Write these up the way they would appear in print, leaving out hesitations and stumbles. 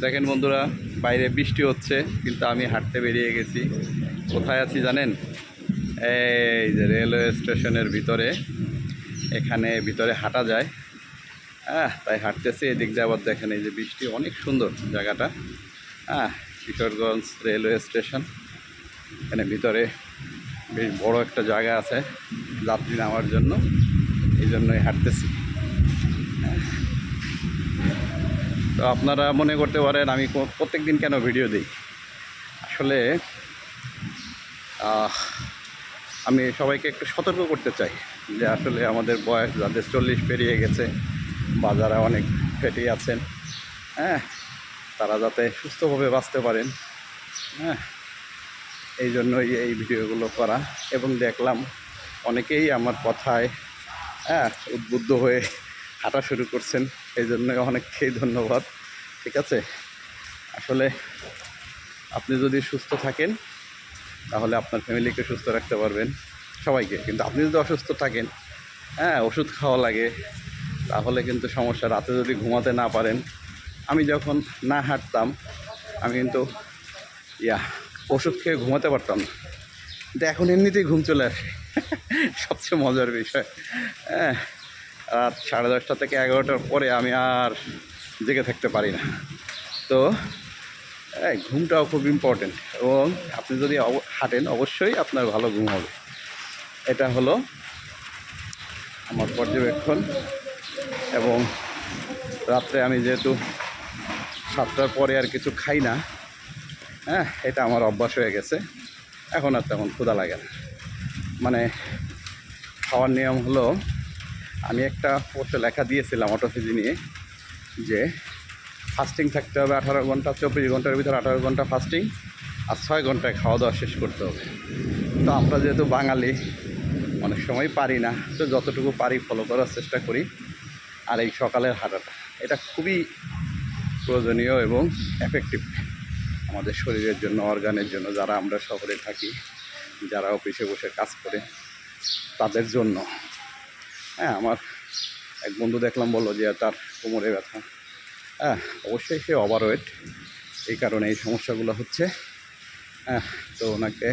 দেখেন বন্ধুরা, বাইরে বৃষ্টি হচ্ছে কিন্তু আমি হাঁটতে বেরিয়ে গেছি। কোথায় আছি জানেন? এই যে রেলওয়ে স্টেশনের ভিতরে, এখানে ভিতরে হাঁটা যায়। তাই হাঁটতেছি। এদিক দিয়ে আবার দেখেন এই যে বৃষ্টি, অনেক সুন্দর জায়গাটা। কিশোরগঞ্জ রেলওয়ে স্টেশন, এখানে ভিতরে বেশ বড় একটা জায়গা আছে যাত্রী নামার জন্য, এই জন্যই হাঁটতেছি। তো আপনারা মনে করতে পারেন আমি প্রত্যেক দিন কেন ভিডিও দিই। আসলে আমি সবাইকে একটু সতর্ক করতে চাই যে আসলে আমাদের বয়স যাদের 40 পেরিয়ে গেছে বা যারা অনেক ফেটে আছেন, তারা যাতে সুস্থভাবে বাঁচতে পারেন। এই জন্যই এই ভিডিওগুলো করা। এবং দেখলাম অনেকেই আমার কথায় উদ্বুদ্ধ হয়ে হাঁটা শুরু করছেন, এই জন্যই অনেককেই ধন্যবাদ। ঠিক আছে, আসলে আপনি যদি সুস্থ থাকেন তাহলে আপনার ফ্যামিলিকে সুস্থ রাখতে পারবেন, সবাইকে। কিন্তু আপনি যদি অসুস্থ থাকেন, ওষুধ খাওয়া লাগে, তাহলে কিন্তু সমস্যা। রাতে যদি ঘুমাতে না পারেন, আমি যখন না হাঁটতাম আমি কিন্তু ওষুধ খেয়ে ঘুমাতে পারতাম না, কিন্তু এখন এমনিতেই ঘুম চলে আসে। সবচেয়ে মজার বিষয়, রাত 10:30 থেকে 11টার পরে আমি আর জেগে থাকতে পারি না। তো ঘুমটাও খুব ইম্পর্টেন্ট, এবং আপনি যদি হাঁটেন অবশ্যই আপনার ভালো ঘুম হবে। এটা হলো আমার পর্যবেক্ষণ। এবং রাত্রে আমি যেহেতু 7টার পরে আর কিছু খাই না, এটা আমার অভ্যাস হয়ে গেছে। এখন আর তেমন ক্ষুধা লাগে না। মানে খাওয়ার নিয়ম হলো, আমি একটা পোস্টে লেখা দিয়েছিলাম অটোফিজি নিয়ে, যে ফাস্টিং থাকতে হবে 18 ঘন্টা, 24 ঘন্টার ভিতরে 18 ঘন্টা ফাস্টিং, আর 6 ঘন্টায় খাওয়া দাওয়া শেষ করতে হবে। তো আমরা যেহেতু বাঙালি অনেক সময় পারি না, তো যতটুকু পারি ফলো করার চেষ্টা করি। আর এই সকালের হাঁটাটা, এটা খুবই প্রয়োজনীয় এবং এফেক্টিভ আমাদের শরীরের জন্য, অর্গানের জন্য, যারা আমরা শহরে থাকি, যারা অফিসে বসে কাজ করে তাদের জন্য। আমার এক বন্ধু দেখলাম, বললো যে তার কোমরে ব্যথা। অবশ্যই সে ওভারওয়েট, এই কারণে এই সমস্যাগুলো হচ্ছে। তো ওনাকে,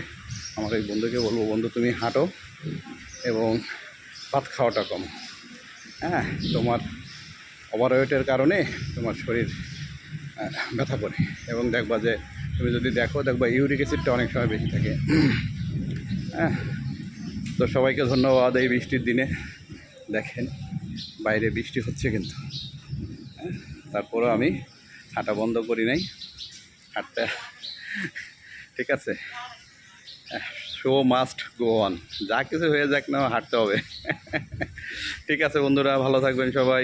আমার এই বন্ধুকে বলবো, বন্ধু তুমি হাঁটো এবং ভাত খাওয়াটা কম। তোমার ওভারওয়েটের কারণে তোমার শরীর ব্যথা করে, এবং দেখবা যে তুমি যদি দেখবা ইউরিক অ্যাসিডটা অনেক সময় বেশি থাকে। তো সবাইকে ধন্যবাদ। এই বৃষ্টির দিনে দেখেন বাইরে বৃষ্টি হচ্ছে, কিন্তু তারপরেও আমি হাঁটা বন্ধ করি নাই, হাঁটতে। ঠিক আছে, শো মাস্ট গো অন, যা কিছু হয়ে যাক না হাঁটতে হবে। ঠিক আছে বন্ধুরা, ভালো থাকবেন সবাই।